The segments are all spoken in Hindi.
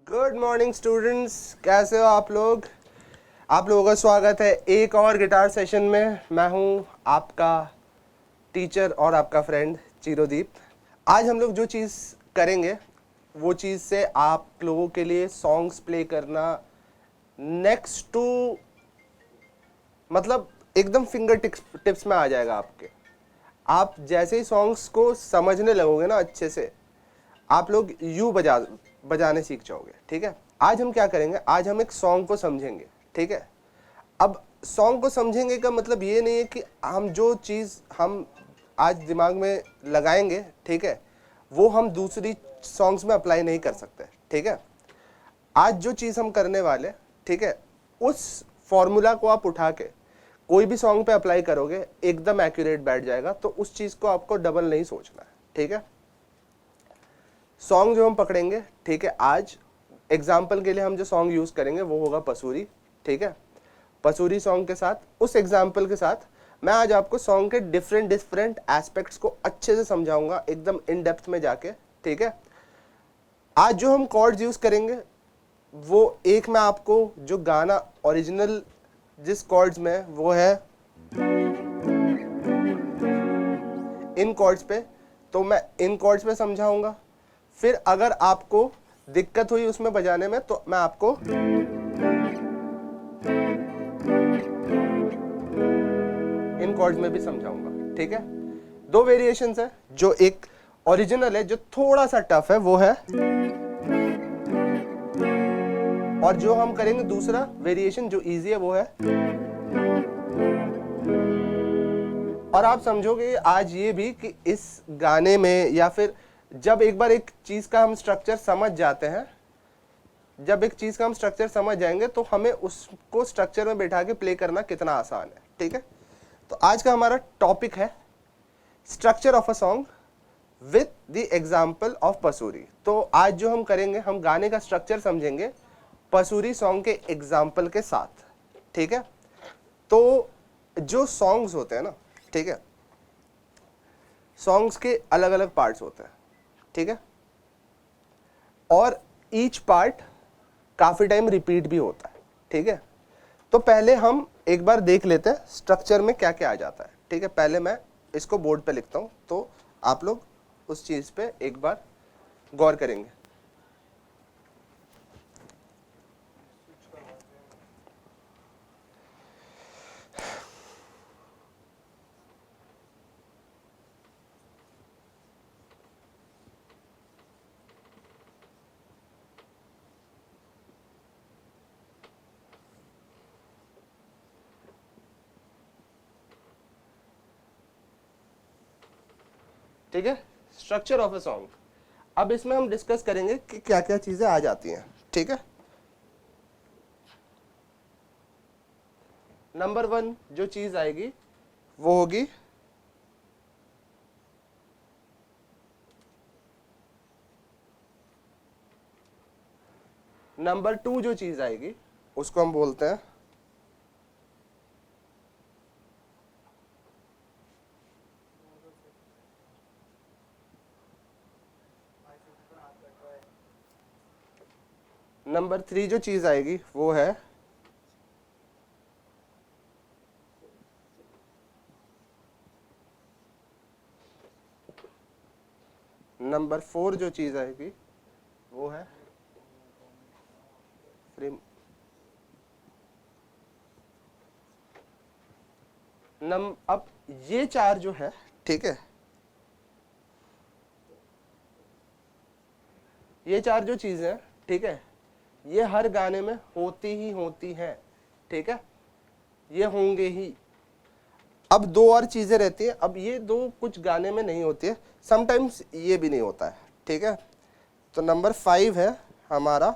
गुड मॉर्निंग स्टूडेंट्स, कैसे हो आप लोग। आप लोगों का स्वागत है एक और गिटार सेशन में। मैं हूं आपका टीचर और आपका फ्रेंड चिरोदीप। आज हम लोग जो चीज़ करेंगे वो चीज़ से आप लोगों के लिए सॉन्ग्स प्ले करना नेक्स्ट टू मतलब एकदम फिंगर टिप्स में आ जाएगा आपके। आप जैसे ही सॉन्ग्स को समझने लगोगे ना अच्छे से, आप लोग यूं बजाने सीख जाओगे। ठीक है, आज हम क्या करेंगे, आज हम एक सॉन्ग को समझेंगे। ठीक है, अब सॉन्ग को समझेंगे का मतलब ये नहीं है कि हम जो चीज़ हम आज दिमाग में लगाएंगे, ठीक है, वो हम दूसरी सॉन्ग्स में अप्लाई नहीं कर सकते। ठीक है, आज जो चीज़ हम करने वाले, ठीक है, उस फॉर्मूला को आप उठा के कोई भी सॉन्ग पे अप्लाई करोगे, एकदम एक्यूरेट बैठ जाएगा। तो उस चीज़ को आपको डबल नहीं सोचना है। ठीक है, सॉन्ग जो हम पकड़ेंगे, ठीक है, आज एग्जाम्पल के लिए हम जो सॉन्ग यूज़ करेंगे वो होगा पसूरी। ठीक है, पसूरी सॉन्ग के साथ, उस एग्जाम्पल के साथ मैं आज आपको सॉन्ग के डिफरेंट डिफरेंट एस्पेक्ट्स को अच्छे से समझाऊंगा, एकदम इन डेप्थ में जाके। ठीक है, आज जो हम कॉर्ड्स यूज़ करेंगे वो एक मैं आपको जो गाना ओरिजिनल जिस कॉर्ड्स में वो है इन कॉर्ड्स पे, तो मैं इन कॉर्ड्स पे समझाऊंगा। फिर अगर आपको दिक्कत हुई उसमें बजाने में तो मैं आपको इन कॉर्ड्स में भी समझाऊंगा। ठीक है, दो वेरिएशंस है, जो एक ओरिजिनल है जो थोड़ा सा टफ है वो है, और जो हम करेंगे दूसरा वेरिएशन जो इजी है वो है। और आप समझोगे आज ये भी कि इस गाने में, या फिर जब एक बार एक चीज का हम स्ट्रक्चर समझ जाते हैं, जब एक चीज का हम स्ट्रक्चर समझ जाएंगे तो हमें उसको स्ट्रक्चर में बैठा के प्ले करना कितना आसान है। ठीक है, तो आज का हमारा टॉपिक है structure of a song with the example of Pasoori. तो आज जो हम करेंगे, हम गाने का स्ट्रक्चर समझेंगे पसूरी सॉन्ग के एग्जाम्पल के साथ। ठीक है, तो जो सॉन्ग्स होते हैं ना, ठीक है, सॉन्ग्स के अलग अलग पार्ट्स होते हैं। ठीक है, और ईच पार्ट काफी टाइम रिपीट भी होता है। ठीक है, तो पहले हम एक बार देख लेते हैं स्ट्रक्चर में क्या क्या आ जाता है। ठीक है, पहले मैं इसको बोर्ड पे लिखता हूं तो आप लोग उस चीज पे एक बार गौर करेंगे। ठीक है, स्ट्रक्चर ऑफ अ सॉन्ग। अब इसमें हम डिस्कस करेंगे कि क्या क्या चीजें आ जाती हैं। ठीक है, नंबर वन जो चीज आएगी वो होगी नंबर टू, जो चीज आएगी उसको हम बोलते हैं नंबर थ्री, जो चीज आएगी वो है नंबर फोर, जो चीज आएगी वो है फ्रेम। अब ये चार जो है, ठीक है, ये चार जो चीजें हैं, ठीक है, ये हर गाने में होती ही होती हैं। ठीक है, ये होंगे ही। अब दो और चीजें रहती हैं, अब ये दो कुछ गाने में नहीं होती है, समटाइम्स ये भी नहीं होता है। ठीक है, तो नंबर फाइव है हमारा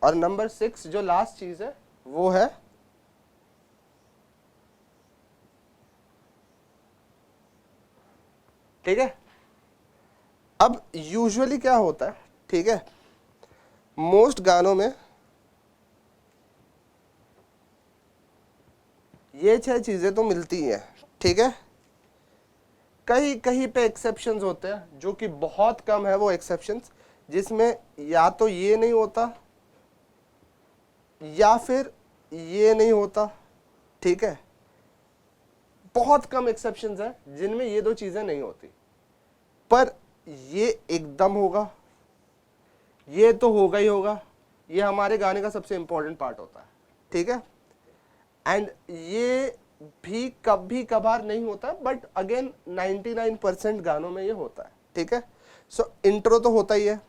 और नंबर सिक्स जो लास्ट चीज है वो है ठीक है। अब यूजुअली क्या होता है, ठीक है, मोस्ट गानों में ये 6 चीजें तो मिलती हैं, ठीक है। कहीं कहीं पे एक्सेप्शंस होते हैं, जो कि बहुत कम है वो एक्सेप्शंस, जिसमें या तो ये नहीं होता या फिर ये नहीं होता, ठीक है। बहुत कम एक्सेप्शंस हैं जिनमें ये 2 चीजें नहीं होती, पर ये एकदम होगा, ये तो होगा ही होगा। ये हमारे गाने का सबसे इंपॉर्टेंट पार्ट होता है, ठीक है। एंड ये भी कभी कभार नहीं होता, बट अगेन 99% गानों में ये होता है, ठीक है। सो इंट्रो तो होता ही है,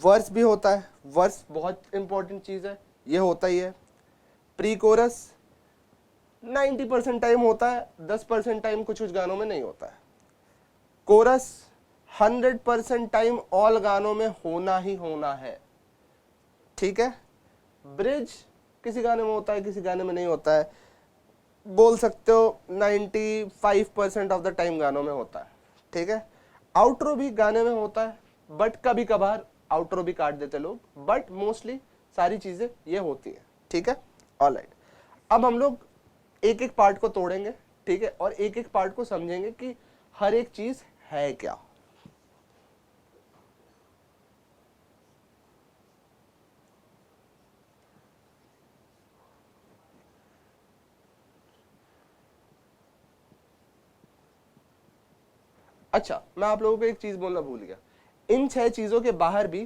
वर्स भी होता है, वर्स बहुत इंपॉर्टेंट चीज है, ये होता ही है। प्री कोरस 90% टाइम होता है, 10% टाइम कुछ कुछ गानों में नहीं होता है। कोरस 100% टाइम ऑल गानों में होना ही होना है, ठीक है। ब्रिज किसी गाने में होता है, किसी गाने में नहीं होता है, बोल सकते हो 95% ऑफ द टाइम गानों में होता है, ठीक है। आउट्रो भी गाने में होता है, बट कभी कभार आउट्रो भी काट देते लोग, बट मोस्टली सारी चीजें ये होती हैं, ठीक है। ऑलराइट, अब हम लोग एक एक पार्ट को तोड़ेंगे, ठीक है, और एक एक पार्ट को समझेंगे कि हर एक चीज है क्या। अच्छा, मैं आप लोगों को एक चीज बोलना भूल गया, इन 6 चीजों के बाहर भी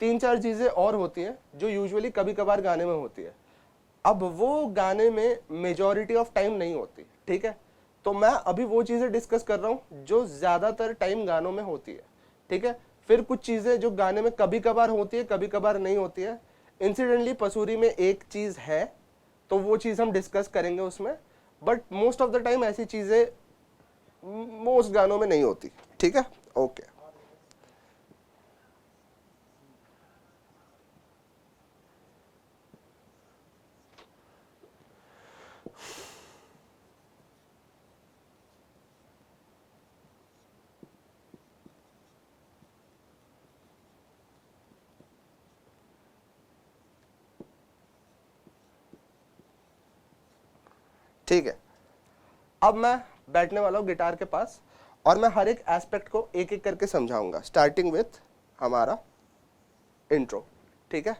3-4 चीजें और होती हैं जो यूजुअली कभी कभार गाने में होती है। अब वो गाने में मेजॉरिटी ऑफ टाइम नहीं होती, ठीक है। तो मैं अभी वो चीजें डिस्कस कर रहा हूं जो ज्यादातर टाइम गानों में होती है, ठीक है। फिर कुछ चीजें जो गाने में कभी कभार होती है, कभी कभार नहीं होती है। इंसिडेंटली पसूरी में एक चीज है, तो वो चीज हम डिस्कस करेंगे उसमें, but most of the time ऐसी चीजें मोस्ट गानों में नहीं होती, ठीक है। ओके, ठीक है। अब मैं बैठने वाला हूं गिटार के पास और मैं हर एक एस्पेक्ट को एक एक करके समझाऊंगा, स्टार्टिंग विथ हमारा इंट्रो, ठीक है।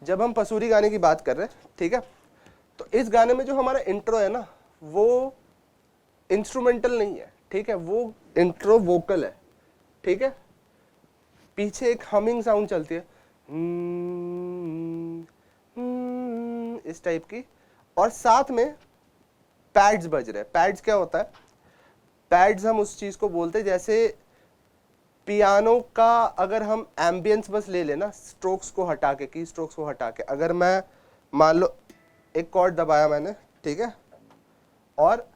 जब हम पसूरी गाने की बात कर रहे हैं, ठीक है, तो इस गाने में जो हमारा इंट्रो है ना, वो इंस्ट्रूमेंटल नहीं है, ठीक है, वो इंट्रो वोकल है, ठीक है। पीछे एक हमिंग साउंड चलती है, इस टाइप की, और साथ में पैड्स बज रहे हैं। पैड्स क्या होता है? पैड्स हम उस चीज को बोलते हैं जैसे पियानो का अगर हम एम्बियंस बस ले लेना, स्ट्रोक्स को हटा के, की स्ट्रोक्स को हटा के, अगर मैं मान लो एक कॉर्ड दबाया मैंने, ठीक है, और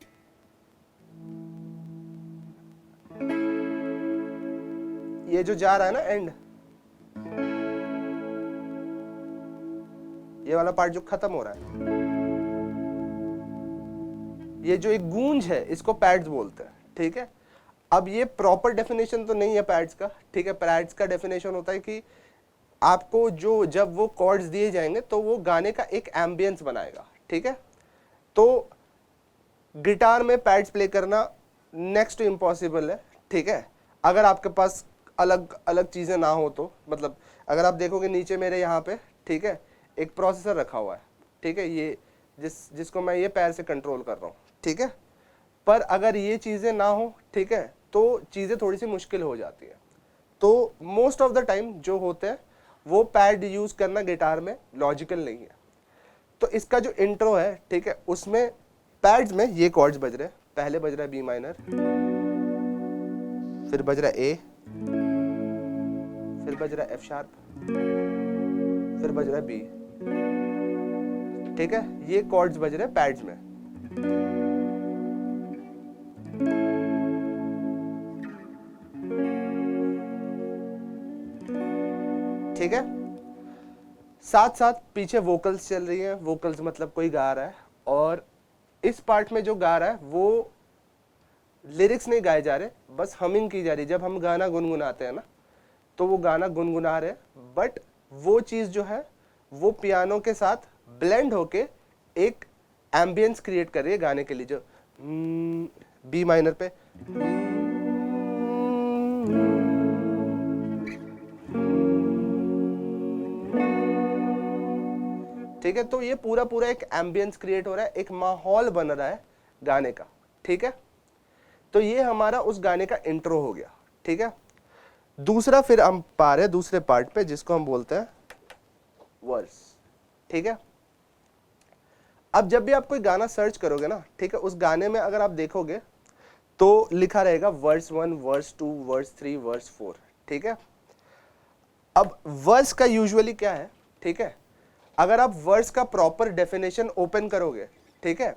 ये जो जा रहा है ना एंड, ये वाला पार्ट जो खत्म हो रहा है, ये जो एक गूंज है, इसको पैड्स बोलते हैं, ठीक है। अब ये प्रॉपर डेफिनेशन तो नहीं है पैड्स का, ठीक है। पैड्स का डेफिनेशन होता है कि आपको जो जब वो कॉर्ड्स दिए जाएंगे तो वो गाने का एक एम्बियंस बनाएगा, ठीक है। तो गिटार में पैड्स प्ले करना नेक्स्ट टू इम्पॉसिबल है, ठीक है, अगर आपके पास अलग अलग चीजें ना हो तो। मतलब अगर आप देखोगे नीचे मेरे यहाँ पे, ठीक है, एक प्रोसेसर रखा हुआ है, ठीक है, ये जिसको मैं ये पैर से कंट्रोल कर रहा हूँ, ठीक है। पर अगर ये चीजें ना हो, ठीक है, तो चीजें थोड़ी सी मुश्किल हो जाती है। तो मोस्ट ऑफ द टाइम जो होते हैं वो पैड यूज करना गिटार में लॉजिकल नहीं है। तो इसका जो इंट्रो है, ठीक है, उसमें पैड्स में ये कॉर्ड्स बज रहे हैं। पहले बज रहा है बी माइनर, फिर बज रहा है ए, फिर बज रहा है एफ शार्प, फिर बज रहा है बी, ठीक है। ये कॉर्ड्स बज रहे हैं पैड्स में। ठीक है, साथ साथ पीछे वोकल्स चल रही हैं। वोकल्स मतलब कोई गा रहा है, और इस पार्ट में जो गा रहा है वो लिरिक्स नहीं गाए जा रहे, बस हमिंग की जा रही है। जब हम गाना गुनगुनाते हैं ना, तो वो गाना गुनगुना रहे हैं, बट वो चीज जो है वो पियानो के साथ ब्लेंड होके एक एम्बियंस क्रिएट कर रही है गाने के लिए, जो बी माइनर पे, ठीक है। तो ये पूरा पूरा एक एम्बियंस क्रिएट हो रहा है, एक माहौल बन रहा है गाने का, ठीक है। तो ये हमारा उस गाने का इंट्रो हो गया, ठीक है। दूसरा फिर हम पा रहे हैं दूसरे पार्ट पे, जिसको हम बोलते हैं वर्स, ठीक है। अब जब भी आप कोई गाना सर्च करोगे ना, ठीक है, उस गाने में अगर आप देखोगे तो लिखा रहेगा वर्स 1, वर्स 2, वर्स 3, वर्स 4, ठीक है। अब वर्स का यूजुअली क्या है, ठीक है, अगर आप वर्स का प्रॉपर डेफिनेशन ओपन करोगे, ठीक है,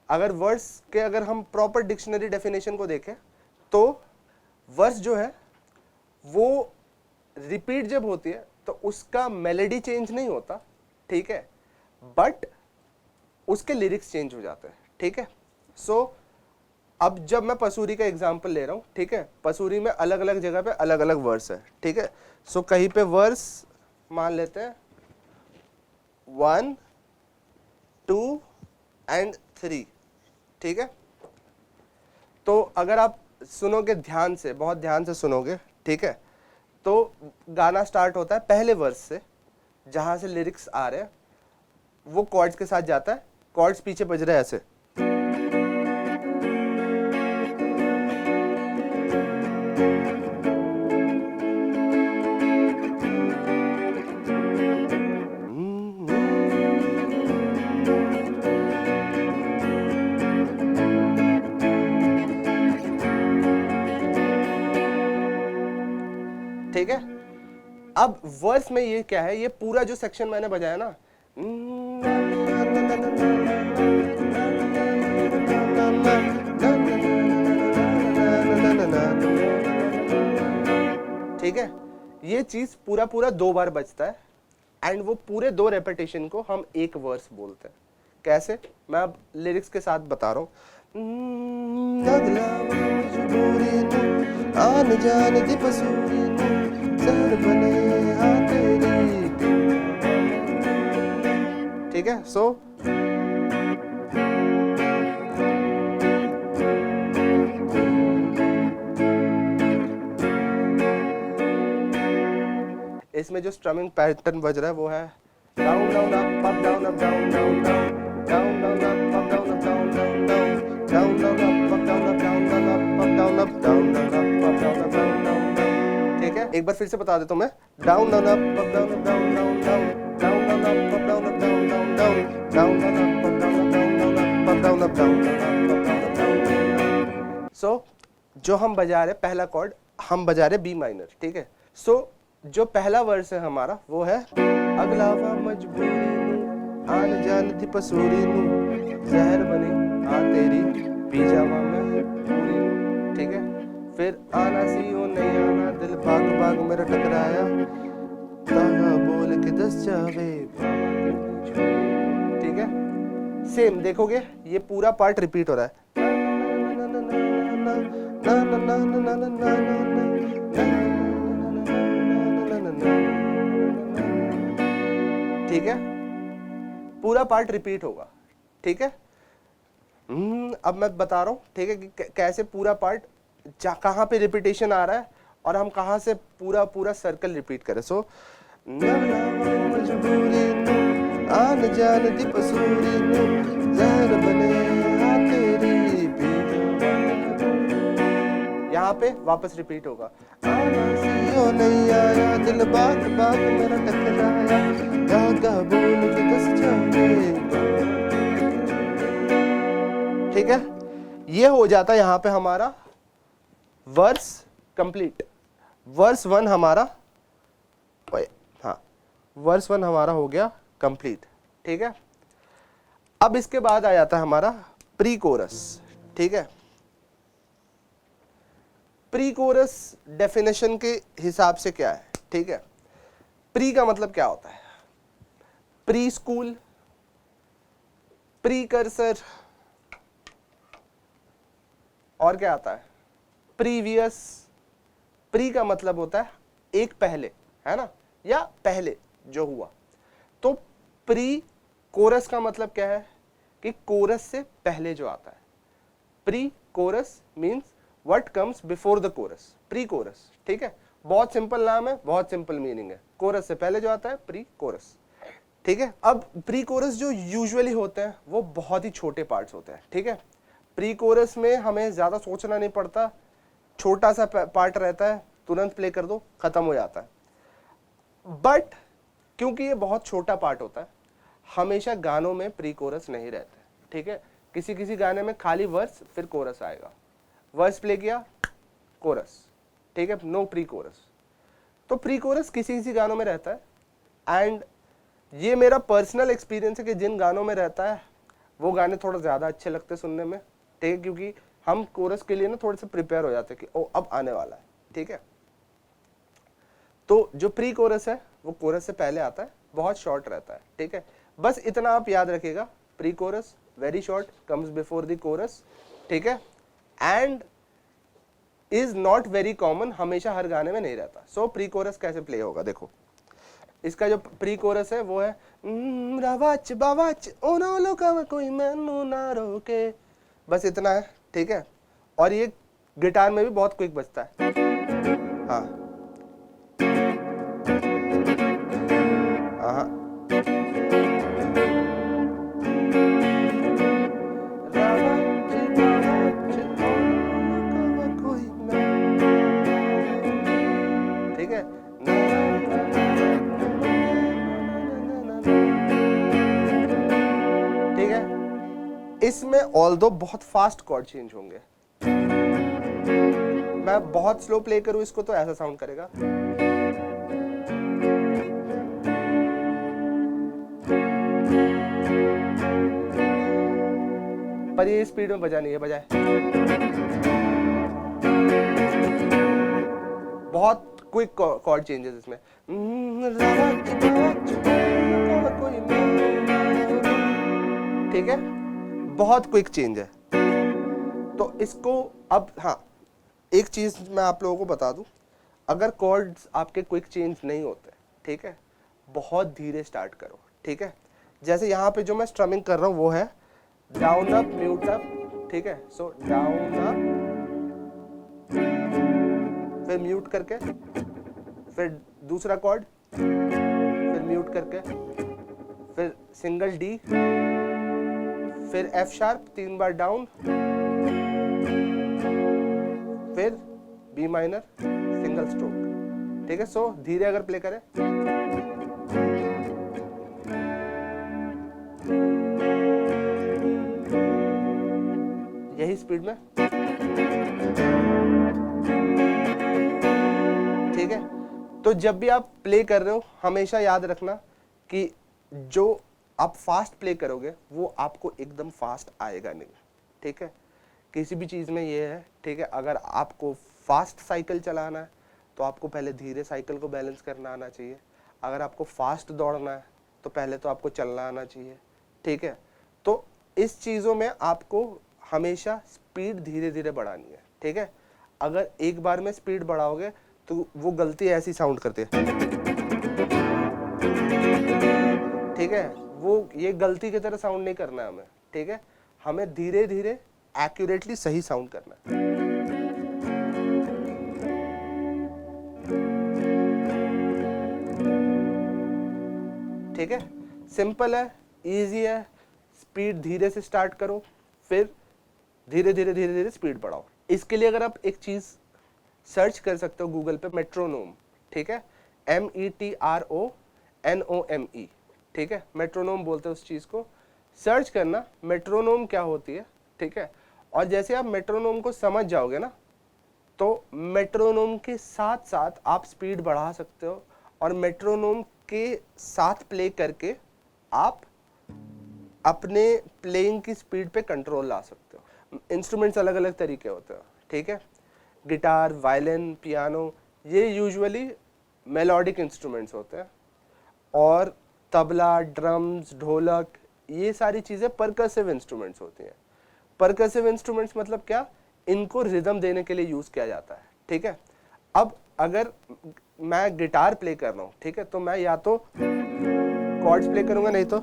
अगर वर्स के अगर हम प्रॉपर डिक्शनरी डेफिनेशन को देखें तो वर्स जो है वो रिपीट जब होती है तो उसका मेलोडी चेंज नहीं होता, ठीक है, बट उसके लिरिक्स चेंज हो जाते हैं, ठीक है। सो अब जब मैं पसूरी का एग्जांपल ले रहा हूं, ठीक है, पसूरी में अलग अलग जगह पे अलग अलग वर्स है, ठीक है। सो कहीं पे वर्स मान लेते हैं 1, 2 एंड 3, ठीक है। तो अगर आप सुनोगे ध्यान से, बहुत ध्यान से सुनोगे, ठीक है, तो गाना स्टार्ट होता है पहले वर्स से, जहां से लिरिक्स आ रहे हैं वो कॉर्ड्स के साथ जाता है, कॉर्ड्स पीछे बज रहे हैं ऐसे, ठीक है। अब वर्स में ये क्या है, ये पूरा जो सेक्शन मैंने बजाया ना, ठीक है, ये चीज पूरा पूरा 2 बार बजता है एंड वो पूरे 2 रेपिटेशन को हम एक वर्स बोलते हैं। कैसे, मैं अब लिरिक्स के साथ बता रहा हूं। आन जान दी पसूरी जहर बने हाँ तेरी, ठीक है। सो इसमें जो स्ट्रमिंग पैटर्न बज रहा है वो है down down up up down up down down down down down up up down up down down down down down up up down down up down down up down up down down, ठीक है। एक बार फिर से बता देता हूं मैं, down down up up down up down down down down down up up down up down down down down down up up down up down down. So जो हम बजा रहे पहला कॉर्ड हम बजा रहे बी माइनर, ठीक है। सो जो पहला वर्स है हमारा वो है अगलावा मजबूरी नू आन जान दी पसूरी नू जहर बने आ तेरी पीजामा में पूरी नू, ठीक है। फिर आना सी ओ नहीं आना दिल बाग बाग मेरा टकराया तागा बोल के दस जावे, ठीक है। सेम देखोगे ये पूरा पार्ट रिपीट हो रहा है, ठीक है, पूरा पार्ट रिपीट होगा, ठीक है। अब मैं बता रहा हूं, ठीक है, कि कैसे पूरा पार्ट कहां पे रिपीटेशन आ रहा है और हम कहां से पूरा पूरा सर्कल रिपीट करें। सो आन जान दी पसूरी नू जहर बने आ तेरी, यहाँ पे वापस रिपीट होगा आना सी ओ नहीं आया दिल बाग बाग मेरा टकराया धागा बोल के दस जावे, ठीक है। ये हो जाता है यहाँ पे हमारा वर्स कंप्लीट। वर्स 1 हमारा, हाँ, वर्स 1 हमारा हो गया कंप्लीट, ठीक है। अब इसके बाद आ जाता है हमारा प्री कोरस, ठीक है। प्री कोरस डेफिनेशन के हिसाब से क्या है, ठीक है। प्री का मतलब क्या होता है, प्री स्कूल, प्री कर्सर, और क्या आता है प्रीवियस। प्री का मतलब होता है एक पहले, है ना, या पहले जो हुआ। तो प्री कोरस का मतलब क्या है कि कोरस से पहले जो आता है। Pre coarse means what comes before the coarse, pre coarse. ठीक है, बहुत सिंपल नाम है, बहुत सिंपल मीनिंग है। कोरस से पहले जो आता है प्री कोरस। ठीक है, अब प्री कोरस जो यूजुअली होते हैं वो बहुत ही छोटे पार्ट्स होते हैं। ठीक है, प्री कोरस में हमें ज्यादा सोचना नहीं पड़ता, छोटा सा पार्ट रहता है, तुरंत प्ले कर दो, खत्म हो जाता है। बट क्योंकि ये बहुत छोटा पार्ट होता है, हमेशा गानों में प्री कोरस नहीं रहते। ठीक है, किसी किसी गाने में खाली वर्स फिर कोरस आएगा, वर्स प्ले किया कोरस। ठीक है, नो प्री कोरस। तो प्री कोरस किसी किसी गानों में रहता है, एंड ये मेरा पर्सनल एक्सपीरियंस है कि जिन गानों में रहता है वो गाने थोड़ा ज़्यादा अच्छे लगते हैं सुनने में। ठीक है, क्योंकि हम कोरस के लिए ना थोड़े से प्रिपेयर हो जाते हैं कि ओ अब आने वाला है। ठीक है, तो जो प्री कोरस है वो कोरस से पहले आता है, बहुत शॉर्ट रहता है। ठीक है, बस इतना आप याद रखिएगा, pre coarse very short, comes before the coarse. ठीक है, and is not very common, हमेशा हर गाने में नहीं रहता। सो प्री कोरस कैसे प्ले होगा, देखो इसका जो प्री कोरस है वो है रवाच बावाच ओनो लोका कोई मैनू ना रोके, बस इतना है। ठीक है, और ये गिटार में भी बहुत क्विक बजता है। हाँ हाँ, ठीक है, ठीक है, इसमें ऑल्दो बहुत फास्ट कॉर्ड चेंज होंगे। मैं बहुत स्लो प्ले करूं इसको तो ऐसा साउंड करेगा। पर ये स्पीड में बजा नहीं है, बजाए बहुत क्विक कॉर्ड चेंजेस इसमें। ठीक है, बहुत क्विक चेंज है। तो इसको अब हाँ, एक चीज मैं आप लोगों को बता दूं, अगर कॉर्ड्स आपके क्विक चेंज नहीं होते, ठीक है, बहुत धीरे स्टार्ट करो। ठीक है, जैसे यहाँ पे जो मैं स्ट्रमिंग कर रहा हूँ वो है डाउन अप म्यूट अप। ठीक है, सो डाउन अप, फिर म्यूट करके, फिर दूसरा कॉर्ड, फिर म्यूट करके, फिर सिंगल डी, फिर एफ शार्प 3 बार डाउन, फिर बी माइनर सिंगल स्ट्रोक। ठीक है, सो धीरे अगर प्ले करें, यही स्पीड में। ठीक है, तो जब भी आप प्ले कर रहे हो हमेशा याद रखना कि जो आप फास्ट प्ले करोगे वो आपको एकदम फास्ट आएगा नहीं। ठीक है, किसी भी चीज़ में ये है। ठीक है, अगर आपको फास्ट साइकिल चलाना है तो आपको पहले धीरे साइकिल को बैलेंस करना आना चाहिए। अगर आपको फास्ट दौड़ना है तो पहले तो आपको चलना आना चाहिए। ठीक है, तो इस चीज़ों में आपको हमेशा स्पीड धीरे धीरे बढ़ानी है। ठीक है, अगर एक बार में स्पीड बढ़ाओगे तो वो गलती ऐसी साउंड करती है। ठीक है, वो ये गलती की तरह साउंड नहीं करना है हमें। ठीक है, हमें धीरे धीरे एक्यूरेटली सही साउंड करना है। ठीक है, सिंपल है, इजी है। स्पीड धीरे से स्टार्ट करो, फिर धीरे धीरे धीरे धीरे स्पीड बढ़ाओ। इसके लिए अगर आप एक चीज सर्च कर सकते हो गूगल पे, मेट्रोनोम। ठीक है, METRONOME। ठीक है, मेट्रोनोम बोलते हैं उस चीज को, सर्च करना मेट्रोनोम क्या होती है। ठीक है, और जैसे आप मेट्रोनोम को समझ जाओगे ना तो मेट्रोनोम के साथ साथ आप स्पीड बढ़ा सकते हो, और मेट्रोनोम के साथ प्ले करके आप अपने प्लेइंग की स्पीड पे कंट्रोल ला सकते हो। इंस्ट्रूमेंट्स अलग अलग तरीके होते हैं। ठीक है, गिटार, वायलिन, पियानो, ये यूजुअली मेलोडिक इंस्ट्रूमेंट्स होते हैं, और तबला, ड्रम्स, ढोलक, ये सारी चीज़ें परकसिव इंस्ट्रूमेंट्स होती हैं। परकसिव इंस्ट्रूमेंट्स मतलब क्या, इनको रिदम देने के लिए यूज़ किया जाता है। ठीक है, अब अगर मैं गिटार प्ले कर रहा हूँ, ठीक है, तो मैं या तो कॉर्ड्स प्ले करूंगा, नहीं तो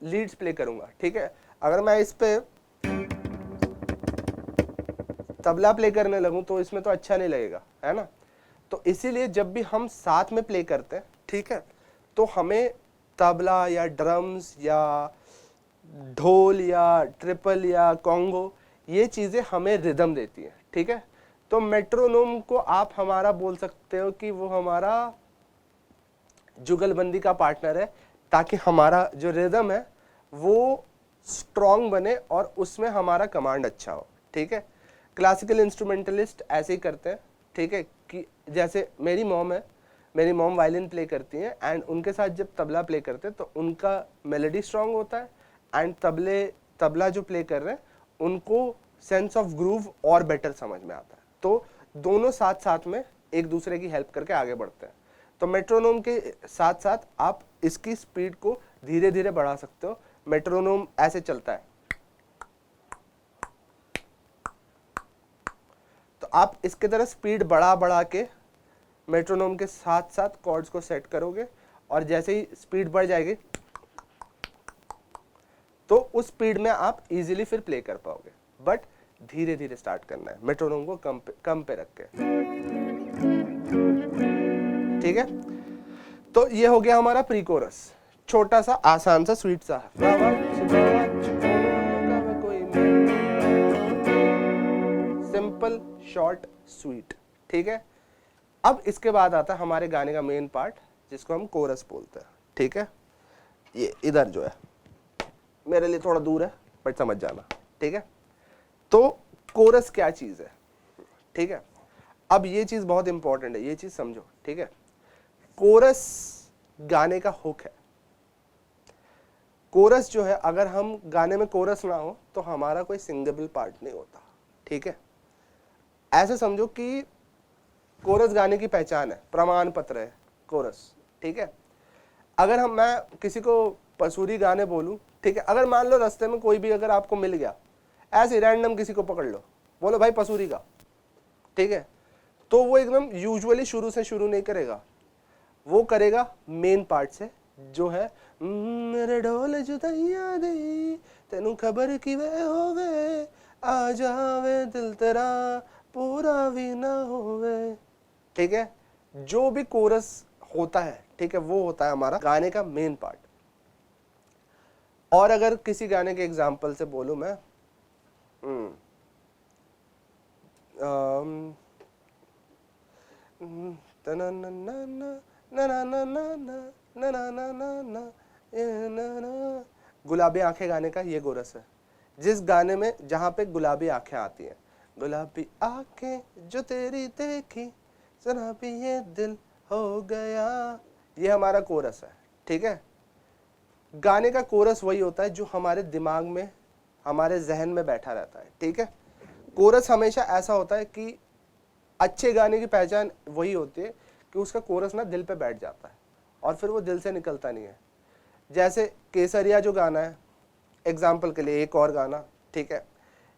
लीड्स प्ले करूंगा, ठीक है। अगर मैं इस पे तबला प्ले करने लगूं तो इसमें तो अच्छा नहीं लगेगा, है ना। तो इसीलिए जब भी हम साथ में प्ले करते हैं, ठीक है, तो हमें तबला या ड्रम्स या ढोल या ट्रिपल या कॉन्गो, ये चीज़ें हमें रिदम देती हैं, ठीक है। तो मेट्रोनोम को आप हमारा बोल सकते हो कि वो हमारा जुगलबंदी का पार्टनर है, ताकि हमारा जो रिदम है वो स्ट्रॉन्ग बने और उसमें हमारा कमांड अच्छा हो, ठीक है। क्लासिकल इंस्ट्रूमेंटलिस्ट ऐसे ही करते हैं, ठीक है, कि जैसे मेरी मॉम है, मेरी मॉम वायलिन प्ले करती हैं एंड उनके साथ जब तबला प्ले करते हैं तो उनका मेलोडी स्ट्रॉन्ग होता है एंड तबला जो प्ले कर रहे हैं उनको सेंस ऑफ ग्रूव और बेटर समझ में आता है। तो दोनों साथ साथ में एक दूसरे की हेल्प करके आगे बढ़ते हैं। तो मेट्रोनोम के साथ साथ आप इसकी स्पीड को धीरे धीरे बढ़ा सकते हो। मेट्रोनोम ऐसे चलता है, तो आप इसके तरह स्पीड बढ़ा बढ़ा के मेट्रोनोम के साथ साथ कॉर्ड्स को सेट करोगे और जैसे ही स्पीड बढ़ जाएगी तो उस स्पीड में आप इजीली फिर प्ले कर पाओगे। बट धीरे धीरे स्टार्ट करना है, मेट्रोनोम को कम पे रख के, ठीक है। तो ये हो गया हमारा प्री कोरस, छोटा सा आसान सा स्वीट सा, सिंपल शॉर्ट स्वीट, ठीक है। अब इसके बाद आता है हमारे गाने का मेन पार्ट जिसको हम कोरस बोलते हैं, ठीक है। ये इधर जो है मेरे लिए थोड़ा दूर है बट समझ जाना, ठीक है। तो कोरस क्या चीज है, ठीक है। अब ये चीज बहुत इंपॉर्टेंट है, ये चीज समझो, ठीक है। कोरस गाने का हुक है। कोरस जो है, अगर हम गाने में कोरस ना हो तो हमारा कोई सिंगेबल पार्ट नहीं होता, ठीक है। ऐसे समझो कि कोरस गाने की पहचान है, प्रमाण पत्र है कोरस, ठीक है। अगर मैं किसी को पसूरी गाने बोलूं, ठीक है, अगर मान लो रास्ते में कोई भी अगर आपको मिल गया, ऐसे रैंडम किसी को पकड़ लो, बोलो भाई पसूरी का, ठीक है, तो वो एकदम यूजुअली शुरू से शुरू नहीं करेगा, वो करेगा मेन पार्ट से, जो है मेरे ढोल जुदाइयां दे तेनू खबर कि वे होवे आ जावे दिल तेरा पूरा भी ना होवे, ठीक है। जो भी कोरस होता है, ठीक है, वो होता है हमारा गाने का मेन पार्ट। और अगर किसी गाने के एग्जाम्पल से बोलूं मैं, गुलाबी आंखें गाने का ये कोरस है, जिस गाने में जहां पे गुलाबी आंखें आती हैं, गुलाबी आंखें जो तेरी देखी सुना भी ये दिल हो गया, ये हमारा कोरस है, ठीक है। गाने का कोरस वही होता है जो हमारे दिमाग में, हमारे जहन में बैठा रहता है, ठीक है। कोरस हमेशा ऐसा होता है कि अच्छे गाने की पहचान वही होती है कि उसका कोरस ना दिल पे बैठ जाता है और फिर वो दिल से निकलता नहीं है। जैसे केसरिया जो गाना है, एग्जाम्पल के लिए एक और गाना, ठीक है,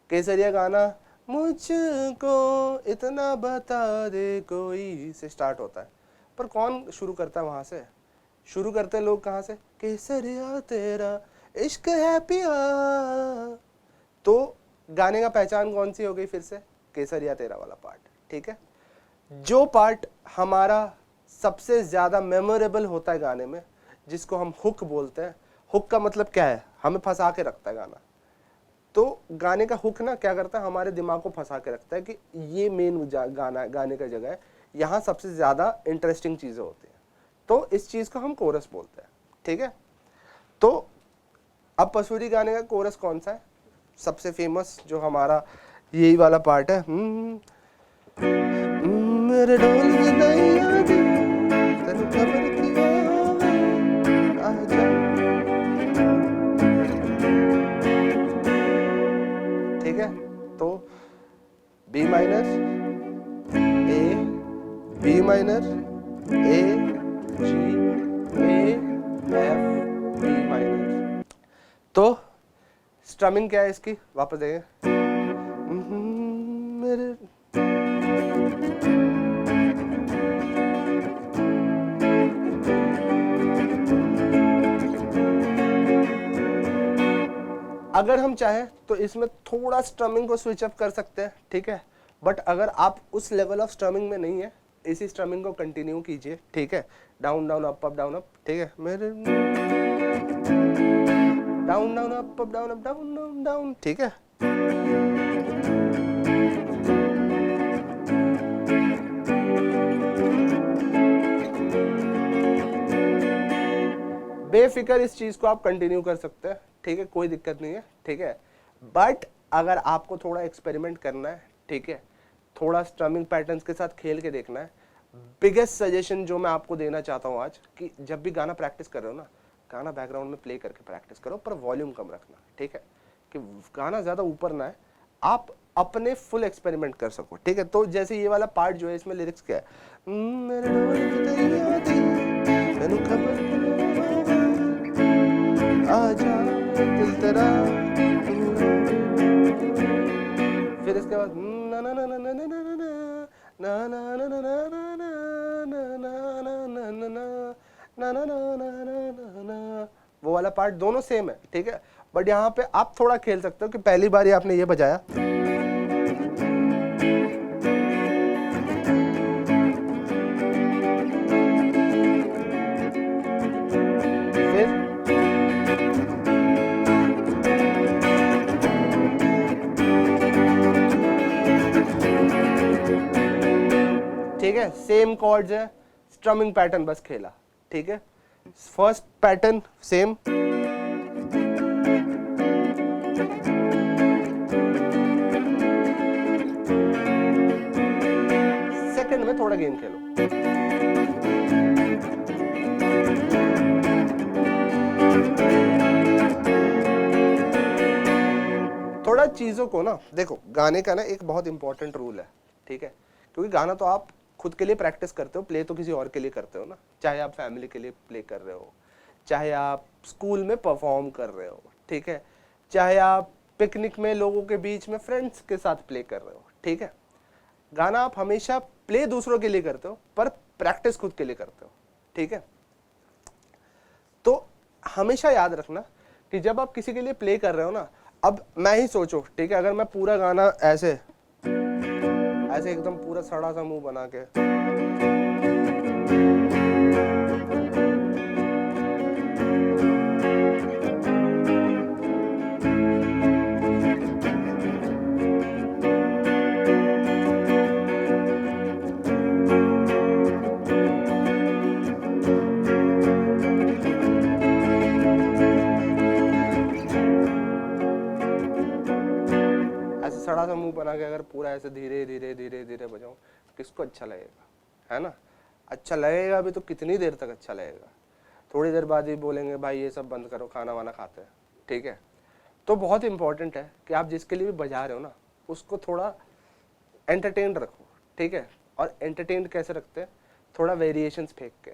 केसरिया गाना मुझको इतना बता दे कोई से स्टार्ट होता है, पर कौन शुरू करता है वहां से? शुरू करते हैं लोग कहाँ से? केसरिया तेरा इश्क है पिया। तो गाने का पहचान कौन सी हो गई फिर से? केसरिया तेरा वाला पार्ट, ठीक है। जो पार्ट हमारा सबसे ज्यादा मेमोरेबल होता है गाने में, जिसको हम हुक बोलते हैं, हुक का मतलब क्या है? हमें फंसा के रखता है गाना। तो गाने का हुक ना क्या करता है, हमारे दिमाग को फंसा के रखता है कि ये मेन गाने का जगह है, यहाँ सबसे ज्यादा इंटरेस्टिंग चीजें होती हैं, तो इस चीज को हम कोरस बोलते हैं, ठीक है। तो अब पसूरी गाने का कोरस कौन सा है? सबसे फेमस जो हमारा यही वाला पार्ट है, मेरे ढोल जुदाइयां दे तेनू खबर की आजा, ठीक है। तो B minor A, B minor A, G, A, F, B minor. तो स्ट्रमिंग क्या है इसकी? वापस देखें, मेरे अगर हम चाहें तो इसमें थोड़ा स्ट्रमिंग को स्विच अप कर सकते हैं, ठीक है, बट अगर आप उस लेवल ऑफ स्ट्रमिंग में नहीं है, इसी स्ट्रमिंग को कंटिन्यू कीजिए, ठीक है, down down up up down up, ठीक है, मेरे down down up up down up down down down, ठीक है। बेफिक्र इस चीज को आप कंटिन्यू कर सकते हैं, ठीक है, कोई दिक्कत नहीं है, ठीक है, बट अगर आपको थोड़ा एक्सपेरिमेंट करना है, ठीक है, थोड़ा स्ट्रमिंग पैटर्न्स के साथ खेल के देखना है, बिगेस्ट सजेशन जो मैं आपको देना चाहता हूं आज, कि जब भी गाना प्रैक्टिस कर रहे हो ना, गाना बैकग्राउंड में प्ले करके प्रैक्टिस करो, पर वॉल्यूम कम रखना, ठीक है, कि गाना ज्यादा ऊपर ना है, आप अपने फुल एक्सपेरिमेंट कर सको, ठीक है। तो जैसे ये वाला पार्ट जो है, इसमें लिरिक्स क्या है, आजा दिल तेरा, फिर इसके बाद ना ना ना ना ना ना ना ना ना ना ना ना, वो वाला पार्ट दोनों सेम है, ठीक है, बट यहाँ पे आप थोड़ा खेल सकते हो कि पहली बार आपने ये बजाया, फिर ठीक है, सेम कॉर्ड्स है, स्ट्रमिंग पैटर्न बस खेला, ठीक है, फर्स्ट पैटर्न सेम, सेकंड में थोड़ा गेम खेलो, थोड़ा चीजों को ना देखो, गाने का ना एक बहुत इंपॉर्टेंट रूल है, ठीक है, क्योंकि गाना तो आप खुद के लिए प्रैक्टिस करते हो, प्ले तो किसी और के लिए करते हो ना, चाहे आप फैमिली के लिए प्ले कर रहे हो, चाहे आप स्कूल में परफॉर्म कर रहे हो, ठीक है, चाहे आप पिकनिक में लोगों के बीच में फ्रेंड्स के साथ प्ले कर रहे हो, ठीक है, गाना आप हमेशा प्ले दूसरों के लिए करते हो, पर प्रैक्टिस खुद के लिए करते हो, ठीक है। तो हमेशा याद रखना कि जब आप किसी के लिए प्ले कर रहे हो ना, अब मैं ही सोचो, ठीक है, अगर मैं पूरा गाना ऐसे एकदम पूरा सड़ा सा मुंह बना के, सड़ा सा मुंह बना के अगर पूरा ऐसे धीरे धीरे धीरे धीरे बजाऊं, किसको अच्छा लगेगा, है ना, अच्छा लगेगा भी तो कितनी देर तक अच्छा लगेगा, थोड़ी देर बाद ही बोलेंगे भाई ये सब बंद करो, खाना वाना खाते हैं, ठीक है। तो बहुत इंपॉर्टेंट है कि आप जिसके लिए भी बजा रहे हो ना, उसको थोड़ा एंटरटेन रखो, ठीक है, और एंटरटेन कैसे रखते हैं, थोड़ा वेरिएशंस फेंक के,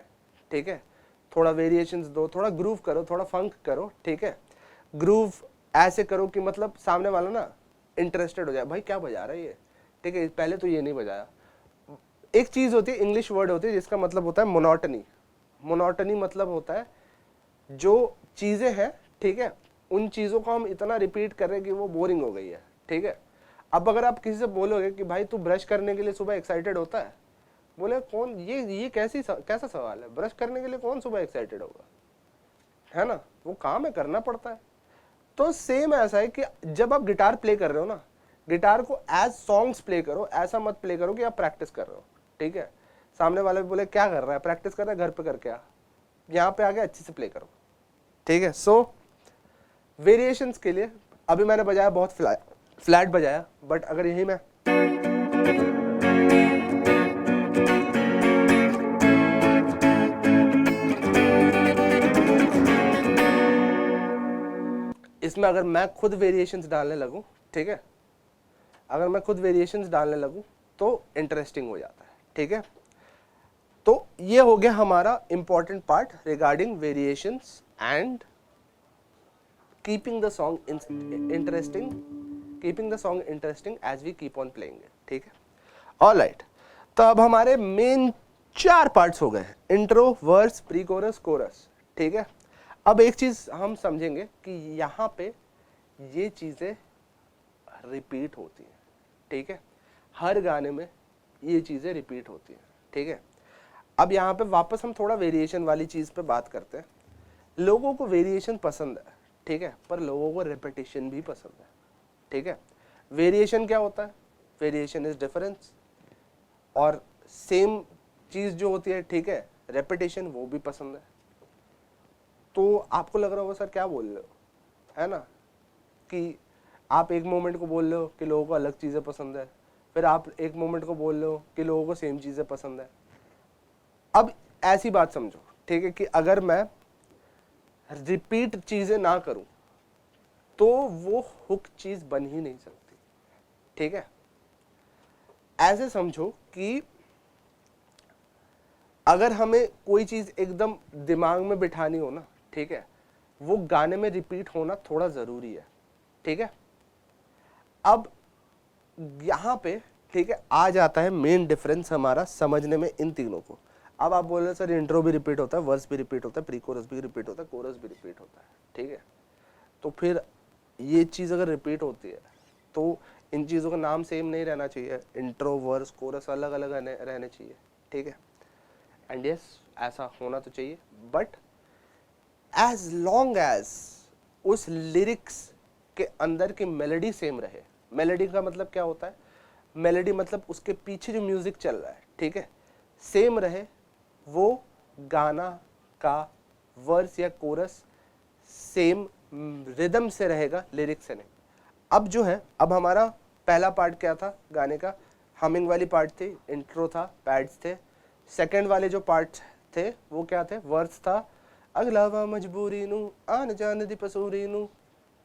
ठीक है, थोड़ा वेरिएशंस दो, थोड़ा ग्रूव करो, थोड़ा फंक करो, ठीक है, ग्रूव ऐसे करो कि मतलब सामने वाला ना इंटरेस्टेड हो जाए, भाई क्या बजा रहा है ये, ठीक है, पहले तो ये नहीं बजाया। एक चीज होती है, इंग्लिश वर्ड होती है जिसका मतलब होता है मोनोटनी। मोनोटनी मतलब होता है जो चीजें हैं, ठीक है, उन चीजों को हम इतना रिपीट कर रहे हैं कि वो बोरिंग हो गई है, ठीक है। अब अगर आप किसी से बोलोगे कि भाई तू ब्रश करने के लिए सुबह एक्साइटेड होता है, बोले कौन, ये कैसा सवाल है, ब्रश करने के लिए कौन सुबह एक्साइटेड होगा, है ना, वो काम है, करना पड़ता है। तो सेम ऐसा है कि जब आप गिटार प्ले कर रहे हो ना, गिटार को एज सॉन्ग्स प्ले करो, ऐसा मत प्ले करो कि आप प्रैक्टिस कर रहे हो, ठीक है। सामने वाले बोले क्या कर रहा है, प्रैक्टिस कर रहा है, घर पे करके आ, यहाँ पे आके अच्छे से प्ले करो, ठीक है। सो वेरिएशंस के लिए अभी मैंने बजाया बहुत फ्लैट बजाया, बट अगर यही मैं इसमें अगर मैं खुद वेरिएशंस डालने लगूं, ठीक है, अगर मैं खुद वेरिएशंस डालने लगूं तो इंटरेस्टिंग हो जाता है, ठीक है। तो ये हो गया हमारा important part regarding variations and keeping the song interesting, keeping the song interesting as we keep on playing it, ठीक है। ऑलराइट, तो अब हमारे मेन 4 पार्ट्स हो गए, intro, verse, pre chorus, chorus, ठीक है। अब एक चीज हम समझेंगे कि यहाँ पे ये चीज़ें रिपीट होती हैं, ठीक है, हर गाने में ये चीज़ें रिपीट होती हैं, ठीक है। अब यहाँ पे वापस हम थोड़ा वेरिएशन वाली चीज़ पे बात करते हैं। लोगों को वेरिएशन पसंद है, ठीक है, पर लोगों को रेपिटेशन भी पसंद है, ठीक है। वेरिएशन क्या होता है? Variation is difference. और सेम चीज़ जो होती है, ठीक है, रेपिटेशन, वो भी पसंद है। तो आपको लग रहा होगा सर क्या बोल रहे हो, है ना, कि आप एक मोमेंट को बोल रहे हो कि लोगों को अलग चीज़ें पसंद है, फिर आप एक मोमेंट को बोल रहे हो कि लोगों को सेम चीज़ें पसंद है। अब ऐसी बात समझो, ठीक है, कि अगर मैं रिपीट चीज़ें ना करूं तो वो हुक चीज़ बन ही नहीं सकती, ठीक है। ऐसे समझो कि अगर हमें कोई चीज़ एकदम दिमाग में बिठानी हो ना, ठीक है, वो गाने में रिपीट होना थोड़ा ज़रूरी है, ठीक है। अब यहाँ पे, ठीक है, आ जाता है मेन डिफरेंस हमारा समझने में इन तीनों को। अब आप बोल रहे हैं सर इंट्रो भी रिपीट होता है, वर्स भी रिपीट होता है, प्री कोरस भी रिपीट होता है, कोरस भी रिपीट होता है, ठीक है। तो फिर ये चीज़ अगर रिपीट होती है तो इन चीज़ों का नाम सेम नहीं रहना चाहिए, इंट्रो वर्स कोरस अलग अलग रहने चाहिए, ठीक है। एंड यस, ऐसा होना तो चाहिए, बट एज लॉन्ग एज उस लिरिक्स के अंदर की मेलोडी सेम रहे। मेलोडी का मतलब क्या होता है? मेलोडी मतलब उसके पीछे जो म्यूजिक चल रहा है, ठीक है, सेम रहे, वो गाना का वर्स या कोरस सेम रिदम से रहेगा, लिरिक्स से नहीं। अब जो है, अब हमारा पहला पार्ट क्या था गाने का? हमिंग वाली पार्ट थी, इंट्रो था, पैड्स थे। सेकंड वाले जो पार्ट थे वो क्या थे? वर्स था, अगलावा मजबूरी नू आन जान दी पसूरी नू,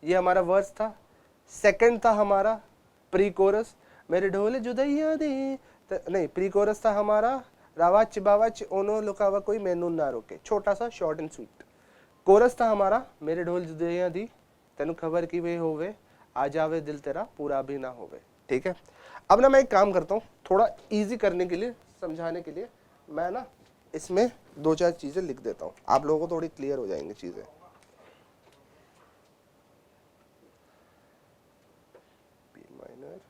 ये हमारा वर्स था। सेकंड था हमारा प्री कोरस, मेरे ढोल जुदैया दी, नहीं, प्री कोरस था हमारा रावाच बावाच ओनो लुकावा कोई मैनू ना रोके, छोटा सा शॉर्ट एंड स्वीट। कोरस था हमारा मेरे ढोल जुदैया दी, तेनू खबर की वे होवे, आ जावे दिल तेरा पूरा भी ना होवे, ठीक है। अब ना मैं एक काम करता हूँ, थोड़ा इजी करने के लिए, समझाने के लिए मैं ना इसमें दो चार चीज़ें लिख देता हूँ, आप लोगों को थोड़ी क्लियर हो जाएंगी चीज़ें। बी माइनर,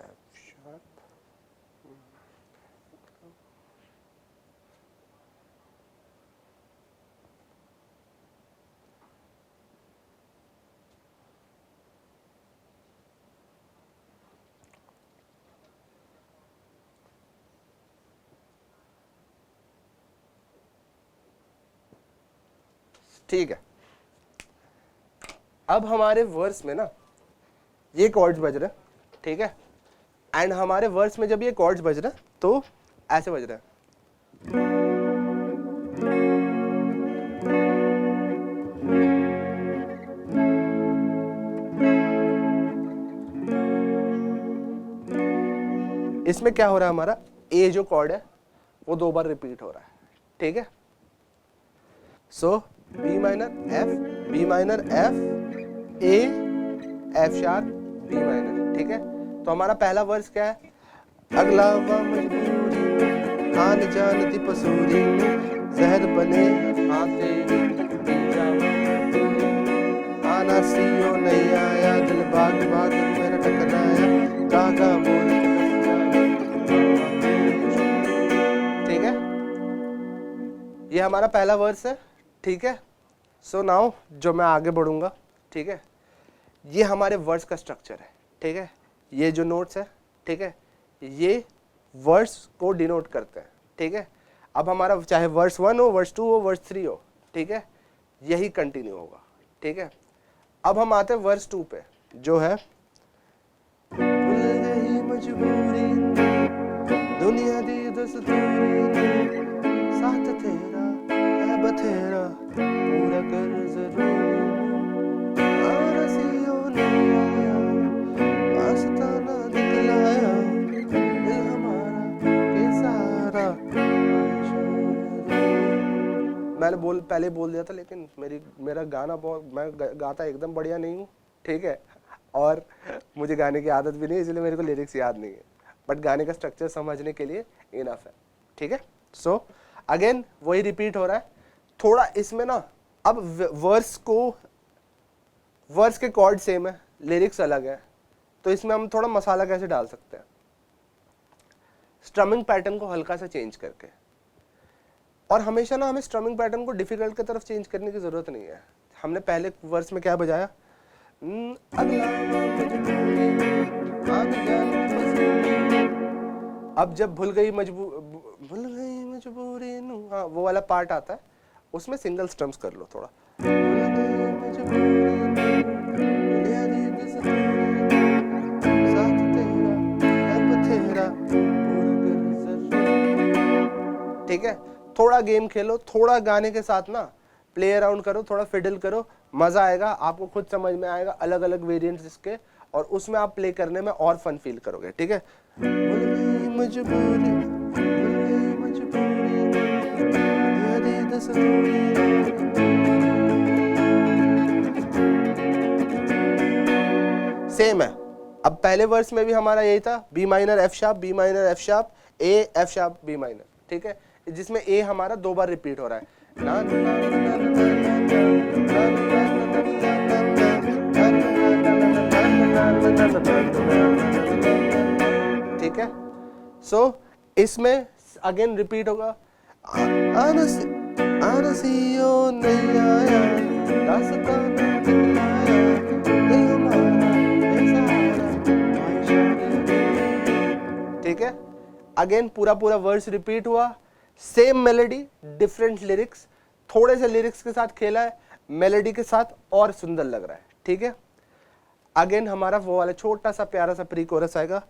एफ शार्प, ठीक है। अब हमारे वर्स में ना ये कॉर्ड्स बज रहे हैं, ठीक है, एंड हमारे वर्स में जब ये कॉर्ड्स बज रहे हैं तो ऐसे बज रहे हैं। इसमें क्या हो रहा है? हमारा ए जो कॉर्ड है वो दो बार रिपीट हो रहा है, ठीक है। So B minor F, B minor F, A, F sharp, B minor, ठीक है। तो हमारा पहला वर्स क्या है? अगलावा मजबूरी आन जान दी पसूरी, जहर बने आते आना सीओ नहीं आया, दिल बाग बाग मेरा टकराया, कागा बोल, ठीक है। ये हमारा पहला वर्स है, ठीक है। सो नाउ जो मैं आगे बढ़ूंगा, ठीक है, ये हमारे वर्स का स्ट्रक्चर है, ठीक है। ये जो नोट्स है, ठीक है, ये वर्स को डिनोट करते हैं, ठीक है। अब हमारा चाहे वर्स 1 हो, वर्स 2 हो, वर्स 3 हो, ठीक है, यही कंटिन्यू होगा, ठीक है। अब हम आते हैं वर्स 2 पे, जो है भूल गई मजबूरी दुनिया दी दस्तूरी, साथ तेरा है बथेरा पूरा कर जरूरी, आरसियों ने आया आस्ताना दिखलाया, दिल हमारा के सहारा। मैंने पहले बोल दिया था, लेकिन मेरा गाना मैं गाता एकदम बढ़िया नहीं हूँ, ठीक है, और मुझे गाने की आदत भी नहीं, इसलिए मेरे को लिरिक्स याद नहीं है, बट गाने का स्ट्रक्चर समझने के लिए इनफ है, ठीक है। सो अगेन वही रिपीट हो रहा है। थोड़ा इसमें ना अब वर्स के कॉर्ड सेम है, लिरिक्स अलग है, तो इसमें हम थोड़ा मसाला कैसे डाल सकते हैं, स्ट्रमिंग पैटर्न को हल्का सा चेंज करके। और हमेशा ना हमें स्ट्रमिंग पैटर्न को डिफिकल्ट की तरफ चेंज करने की जरूरत नहीं है। हमने पहले वर्स में क्या बजाया, अब जब भूल गई मजबूरी नू, हाँ वो वाला पार्ट आता है, उसमें सिंगल स्ट्रम्स कर लो थोड़ा, ठीक है। थोड़ा गेम खेलो, थोड़ा गाने के साथ ना प्ले अराउंड करो, थोड़ा फिडल करो, मजा आएगा, आपको खुद समझ में आएगा अलग अलग वेरिएंट्स इसके, और उसमें आप प्ले करने में और फन फील करोगे, ठीक है। सेम है। अब पहले वर्स में भी हमारा यही था, B minor F sharp, B minor F sharp, A F sharp B minor, ठीक है, जिसमें ए हमारा 2 बार रिपीट हो रहा है, ठीक है। सो इसमें अगेन रिपीट होगा, ठीक है। अगेन पूरा वर्स रिपीट हुआ, सेम मेलोडी डिफरेंट लिरिक्स, थोड़े से लिरिक्स के साथ खेला है, मेलोडी के साथ और सुंदर लग रहा है, ठीक है। अगेन हमारा वो वाला छोटा सा प्यारा सा प्री कोरस आएगा,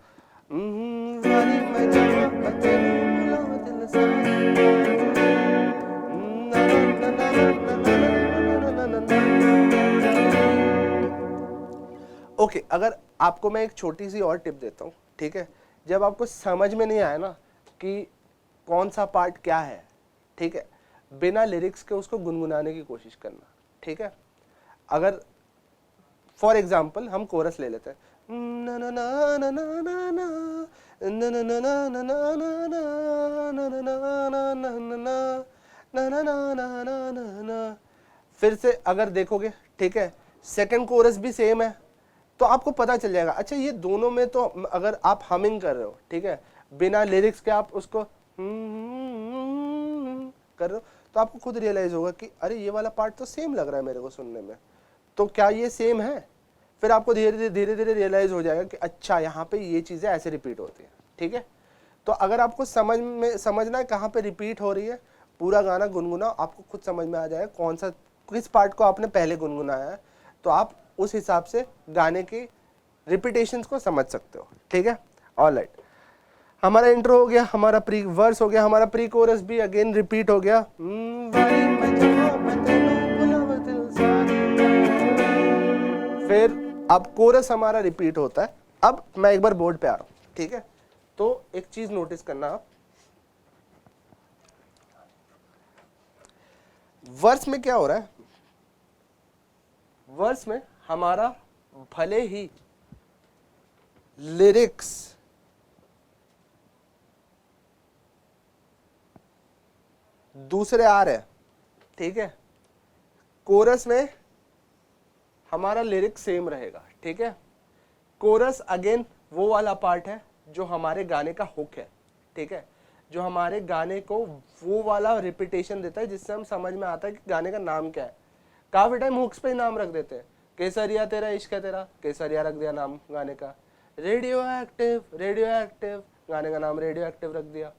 ओके। अगर आपको मैं एक छोटी सी और टिप देता हूँ, ठीक है, जब आपको समझ में नहीं आया ना कि कौन सा पार्ट क्या है, ठीक है, बिना लिरिक्स के उसको गुनगुनाने की कोशिश करना, ठीक है। अगर फॉर एग्जाम्पल हम कोरस ले लेते हैं, फिर से अगर देखोगे, ठीक है, सेकंड कोरस भी सेम है, तो आपको पता चल जाएगा, अच्छा ये दोनों में तो अगर आप हमिंग कर रहे हो, ठीक है, बिना लिरिक्स के आप उसको कर रहे हो, तो आपको खुद रियलाइज होगा कि अरे ये वाला पार्ट तो सेम लग रहा है मेरे को सुनने में, तो क्या ये सेम है। फिर आपको धीरे धीरे रियलाइज हो जाएगा कि अच्छा यहाँ पे ये चीजें ऐसे रिपीट होती हैं, ठीक है। तो अगर आपको समझना है कहाँ पे रिपीट हो रही है, पूरा गाना गुनगुना, आपको खुद समझ में आ जाएगा कौन सा किस पार्ट को आपने पहले गुनगुनाया है, तो आप उस हिसाब से गाने की रिपीटेशंस को समझ सकते हो, ठीक है। ऑलराइट, हमारा इंट्रो हो गया, हमारा प्री वर्स हो गया, हमारा प्री कोरस भी अगेन रिपीट हो गया, फिर अब कोरस हमारा रिपीट होता है। अब मैं एक बार बोर्ड पे आ रहा हूं, ठीक है। तो एक चीज नोटिस करना आप, वर्स में क्या हो रहा है, वर्स में हमारा भले ही लिरिक्स दूसरे आ रहे हैं, ठीक है, कोरस में हमारा लिरिक्स सेम रहेगा, ठीक है। कोरस अगेन वो वाला पार्ट है जो हमारे गाने का हुक है, ठीक है, जो हमारे गाने को वो वाला रिपीटेशन देता है जिससे हम समझ में आता है कि गाने का नाम क्या है। काफी टाइम हुक्स पे ही नाम रख देते हैं, केसरिया तेरा इश्क है तेरा, केसरिया रख दिया नाम गाने का, रेडियो एक्टिव गाने का नाम रेडियो एक्टिव रख दिया,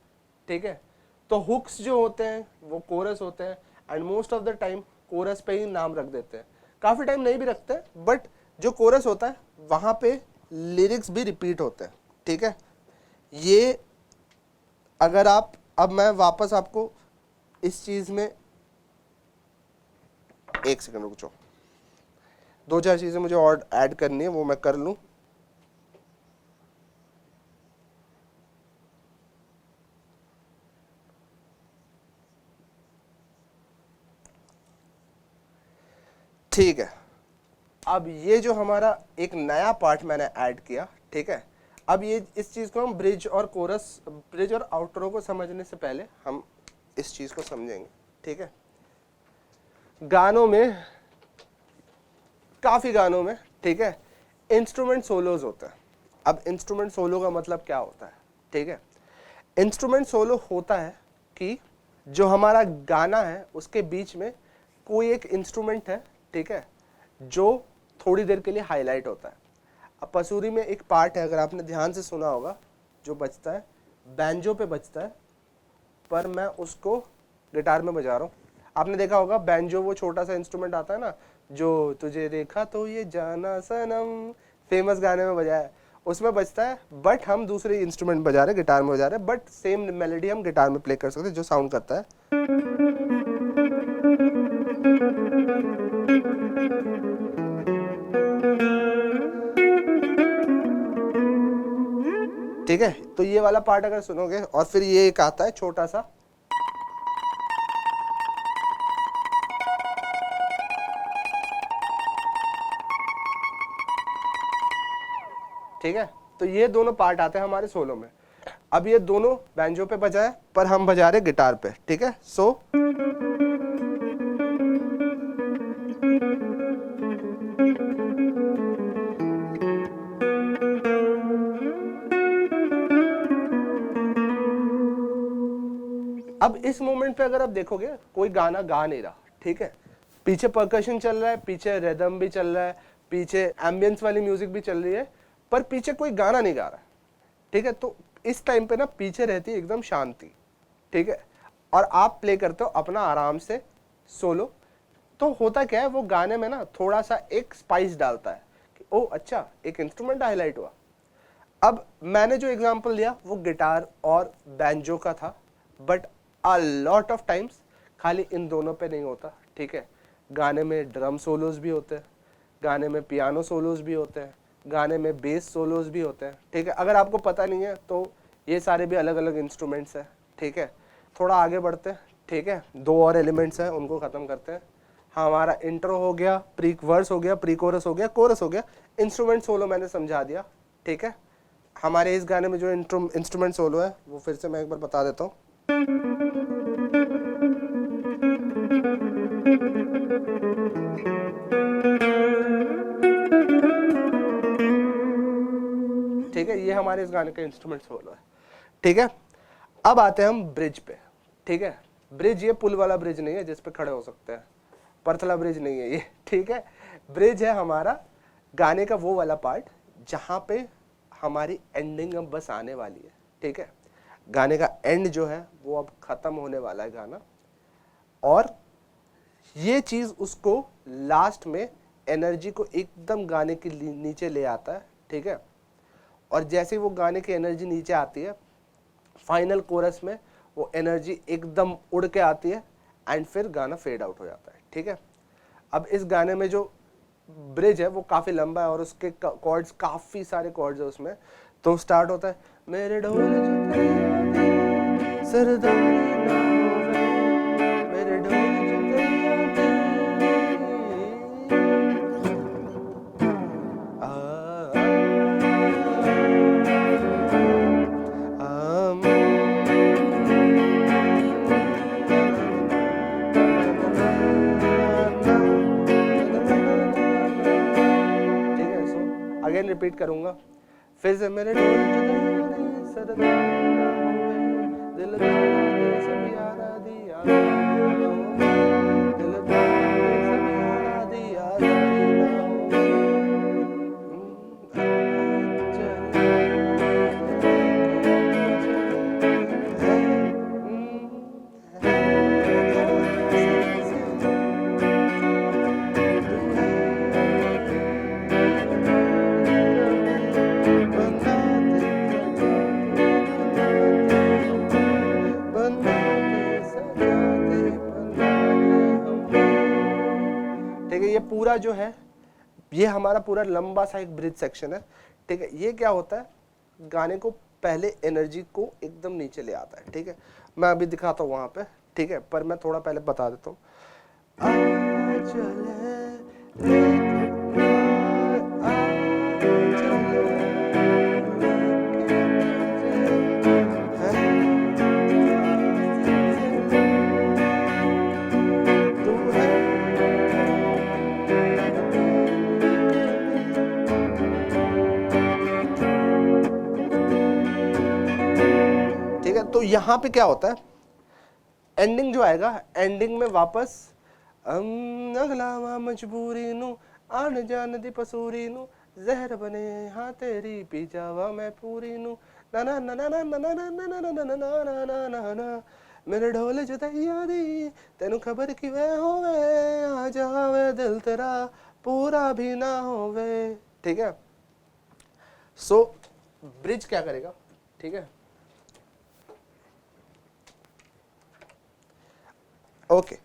ठीक है। तो हुक्स जो होते हैं वो कोरस होते हैं, and most of the time chorus पे ही नाम रख देते हैं, काफी टाइम नहीं भी रखते, बट जो कोरस होता है वहां पे लिरिक्स भी रिपीट होते हैं, ठीक है। ये अगर आप, अब मैं वापस आपको इस चीज में, एक सेकंड रुक जाओ, 2-4 चीजें मुझे और ऐड करनी है, वो मैं कर लूं। ठीक है, अब ये जो हमारा एक नया पार्ट मैंने ऐड किया, ठीक है। अब ये इस चीज को हम ब्रिज और कोरस, ब्रिज और आउटरो को समझने से पहले हम इस चीज को समझेंगे, ठीक है। गानों में, काफी गानों में, ठीक है, इंस्ट्रूमेंट सोलोज होता है। अब इंस्ट्रूमेंट सोलो का मतलब क्या होता है, ठीक है, इंस्ट्रूमेंट सोलो होता है कि जो हमारा गाना है उसके बीच में कोई एक इंस्ट्रूमेंट है, ठीक है, जो थोड़ी देर के लिए हाईलाइट होता है। अब पसूरी में एक पार्ट है, अगर आपने ध्यान से सुना होगा, जो बजता है बैंजो पे बजता है, पर मैं उसको गिटार में बजा रहा हूँ। आपने देखा होगा बैंजो, वो छोटा सा इंस्ट्रूमेंट आता है ना, जो तुझे देखा तो ये जाना सनम, फेमस गाने में बजाया है, उसमें बजता है, बट हम दूसरे इंस्ट्रूमेंट बजा रहे हैं, गिटार में बजा रहे हैं, बट सेम मेलोडी हम गिटार में प्ले कर सकते हैं, जो साउंड करता है। ठीक है, तो ये वाला पार्ट अगर सुनोगे, और फिर ये एक आता है छोटा सा, ठीक है, तो ये दोनों पार्ट आते हैं हमारे सोलो में। अब ये दोनों बैंजो पे बजाए, पर हम बजा रहे गिटार पे, ठीक है। सो अब इस मोमेंट पे अगर आप देखोगे, कोई गाना गा नहीं रहा, ठीक है, पीछे परकशन चल रहा है, पीछे रिदम भी चल रहा है, पीछे एम्बियंस वाली म्यूजिक भी चल रही है, पर पीछे कोई गाना नहीं गा रहा है, ठीक है। तो इस टाइम पे ना पीछे रहती है एकदम शांति, ठीक है, और आप प्ले करते हो अपना आराम से सोलो। तो होता क्या है, वो गाने में ना थोड़ा सा एक स्पाइस डालता है कि ओ अच्छा, एक इंस्ट्रूमेंट हाईलाइट हुआ। अब मैंने जो एग्जांपल लिया वो गिटार और बैंजो का था, but a lot of times खाली इन दोनों पे नहीं होता, ठीक है। गाने में ड्रम सोलोज भी होते हैं, गाने में पियानो सोलोज भी होते हैं, गाने में बेस सोलोज भी होते हैं, ठीक है। अगर आपको पता नहीं है तो ये सारे भी अलग अलग इंस्ट्रूमेंट्स हैं, ठीक है। थोड़ा आगे बढ़ते हैं, ठीक है, दो और एलिमेंट्स हैं, उनको ख़त्म करते हैं। हमारा इंट्रो हो गया, प्री वर्स हो गया, प्री कोरस हो गया, कोरस हो गया, इंस्ट्रूमेंट सोलो मैंने समझा दिया, ठीक है। हमारे इस गाने में जो इंस्ट्रूमेंट सोलो है वो फिर से मैं एक बार बता देता हूँ। ठीक है, ये हमारे इस गाने का इंस्ट्रूमेंट सोलो है, ठीक है। अब आते हैं हम ब्रिज पे, ठीक है। ब्रिज ये पुल वाला ब्रिज नहीं है जिस पे खड़े हो सकते हैं, परथला ब्रिज नहीं है ये, ठीक है। ब्रिज है हमारा गाने का वो वाला पार्ट जहां पे हमारी एंडिंग अब बस आने वाली है, ठीक है। गाने का एंड जो है वो अब खत्म होने वाला है गाना, और ये चीज उसको लास्ट में एनर्जी को एकदम गाने के नीचे ले आता है, ठीक है। और जैसे वो गाने की एनर्जी नीचे आती है, फाइनल कोरस में वो एनर्जी एकदम उड़ के आती है, एंड फिर गाना फेड आउट हो जाता है, ठीक है। अब इस गाने में जो ब्रिज है वो काफी लंबा है और उसके कॉर्ड्स, काफी सारे कॉर्ड्स है उसमें। तो स्टार्ट होता है, मेरे ढोल सरदारी ना होवे, मेरे ढोल अगेन रिपीट करूंगा, फिर से मेरे ढोल सरदारी ना होवे, दिल दे सब यारा दिया, दिल दे सब यारा दिया ना होवे, ये पूरा जो है, ये हमारा पूरा लंबा सा एक ब्रिज सेक्शन है, ठीक है। ये क्या होता है, गाने को पहले एनर्जी को एकदम नीचे ले आता है, ठीक है। मैं अभी दिखाता हूँ वहां पे, ठीक है, पर मैं थोड़ा पहले बता देता हूँ। यहाँ पे क्या होता है, एंडिंग जो आएगा, एंडिंग में वापस अगला मजबूरी नू आन जान दी पसूरी नू जहर बने हाँ तेरी पी जावा मैं पूरी नू ना ना ना ना ना ना ना ना ना ना ना ना ना ना ना ना मेरे ढोल जुदाइया दी तेनू खबर कि वे होवे आ जावे दिल तेरा पूरा भी ना होवे। ठीक है, सो ब्रिज क्या करेगा, ठीक है, ओके।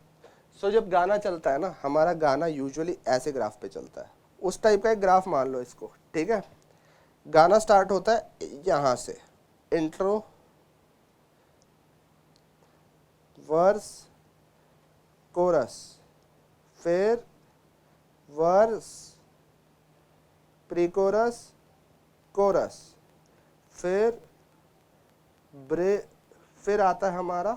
सो जब गाना चलता है ना, हमारा गाना यूजुअली ऐसे ग्राफ पे चलता है, उस टाइप का एक ग्राफ मान लो इसको, ठीक है। गाना स्टार्ट होता है यहां से, इंट्रो, वर्स, कोरस, फिर वर्स, प्री कोरस, कोरस, फिर फिर आता है हमारा,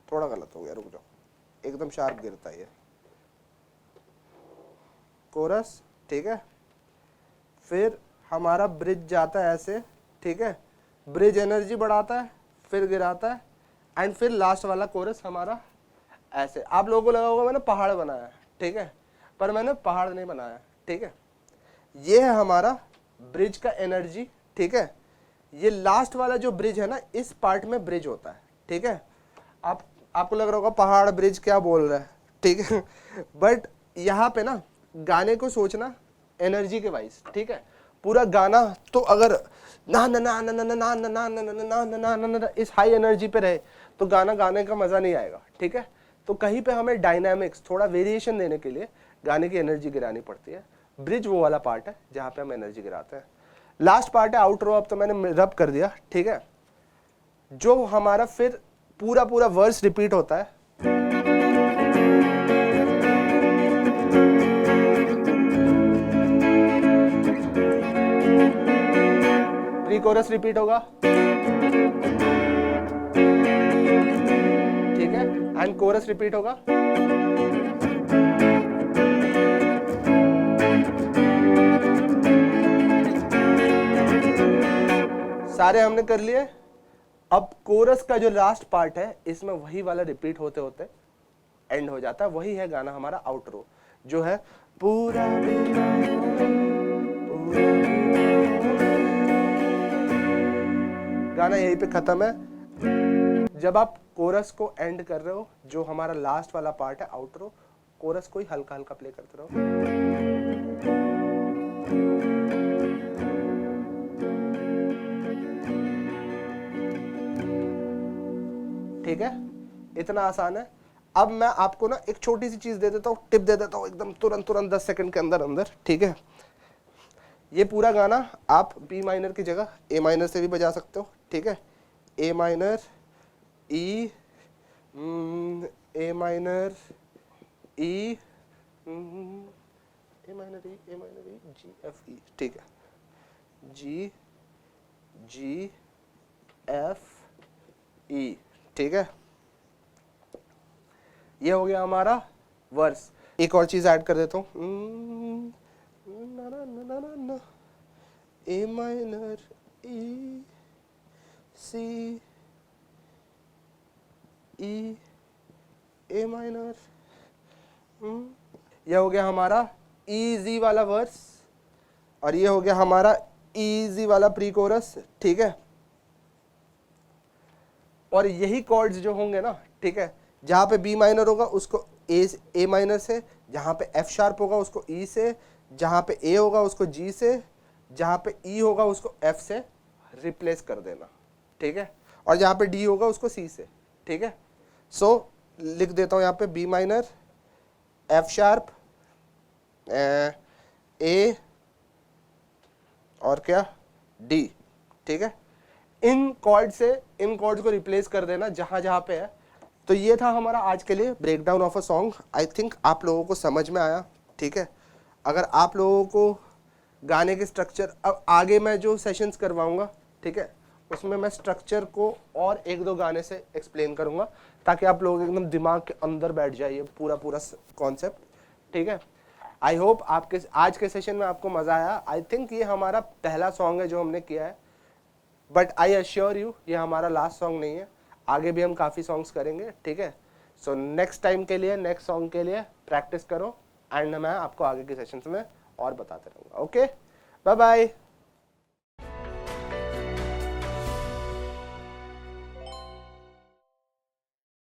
थोड़ा गलत हो गया, रुक जाओ, एकदम शार्प गिरता है ये, कोरस, ठीक है। फिर हमारा ब्रिज जाता है ऐसे, ठीक है, ब्रिज एनर्जी बढ़ाता है, फिर गिराता है, एंड फिर लास्ट वाला कोरस हमारा ऐसे। आप लोगों को लगा होगा मैंने पहाड़ बनाया है, ठीक है, पर मैंने पहाड़ नहीं बनाया, ठीक है। ये है हमारा ब्रिज का एनर्जी, ठीक है। ये लास्ट वाला जो ब्रिज है ना, इस पार्ट में ब्रिज होता है, ठीक है। आपको लग रहा होगा पहाड़ ब्रिज क्या बोल रहा है, ठीक है, बट यहाँ पे ना गाने को सोचना एनर्जी के वाइज, ठीक है। पूरा गाना तो अगर ना ना ना ना ना ना ना ना ना ना ना ना ना ना इस हाई एनर्जी पे रहे तो गाना गाने का मजा नहीं आएगा, ठीक है। तो कहीं पे हमें डायनामिक्स, थोड़ा वेरिएशन देने के लिए गाने की एनर्जी गिरानी पड़ती है। ब्रिज वो वाला पार्ट है जहाँ पे हम एनर्जी गिराते हैं। लास्ट पार्ट है आउटरो, अब तो मैंने रब कर दिया, ठीक है। जो हमारा फिर पूरा पूरा वर्स रिपीट होता है, प्री कोरस रिपीट होगा, ठीक है, एंड कोरस रिपीट होगा, सारे हमने कर लिए। अब कोरस का जो लास्ट पार्ट है, इसमें वही वाला रिपीट होते होते एंड हो जाता है। वही है गाना हमारा आउटरो, जो है पूरा गाना यहीं पे खत्म है। जब आप कोरस को एंड कर रहे हो, जो हमारा लास्ट वाला पार्ट है आउटरो, कोरस को ही हल्का हल्का प्ले करते रहो, ठीक है। इतना आसान है। अब मैं आपको ना एक छोटी सी चीज दे देता हूँ, टिप दे देता हूँ एकदम तुरंत 10 सेकंड के अंदर अंदर, ठीक है। ये पूरा गाना आप बी माइनर की जगह ए माइनर से भी बजा सकते हो, ठीक है। A minor E, A minor E, A minor E, A minor E, G F E, ठीक है, जी जी एफ ई, ठीक है। ये हो गया हमारा वर्स। एक और चीज ऐड कर देता हूँ, ए minor E C E, A minor, ये हो गया हमारा इजी वाला वर्स, और ये हो गया हमारा इजी वाला प्री कोरस, ठीक है। और यही कॉर्ड्स जो होंगे ना, ठीक है, जहां पे बी माइनर होगा उसको ए माइनर से, जहां पे एफ शार्प होगा उसको ई से, जहां पे ए होगा उसको जी से, जहां पे ई होगा उसको एफ से रिप्लेस कर देना, ठीक है। और जहां पे डी होगा उसको सी से, ठीक है। सो लिख देता हूं यहां पे बी माइनर, एफ शार्प, ए और क्या, डी, ठीक है। इन कॉर्ड से इन कॉर्ड्स को रिप्लेस कर देना जहां जहां पे है। तो ये था हमारा आज के लिए breakdown of a song. I think आप लोगों को समझ में आया, ठीक है। अगर आप लोगों को गाने के स्ट्रक्चर, अब आगे मैं जो सेशंस करवाऊंगा, ठीक है, उसमें मैं स्ट्रक्चर को और एक दो गाने से एक्सप्लेन करूंगा, ताकि आप लोग एकदम दिमाग के अंदर बैठ जाए ये पूरा पूरा कॉन्सेप्ट, ठीक है। आई होप आपके आज के सेशन में आपको मज़ा आया। आई थिंक ये हमारा पहला सॉन्ग है जो हमने किया है, बट आई अश्योर यू ये हमारा लास्ट सॉन्ग नहीं है, आगे भी हम काफ़ी सॉन्ग्स करेंगे, ठीक है। सो नेक्स्ट टाइम के लिए, नेक्स्ट सॉन्ग के लिए प्रैक्टिस करो, एंड मैं आपको आगे के सेशंस में और बताते रहूँगा। Okay, bye bye.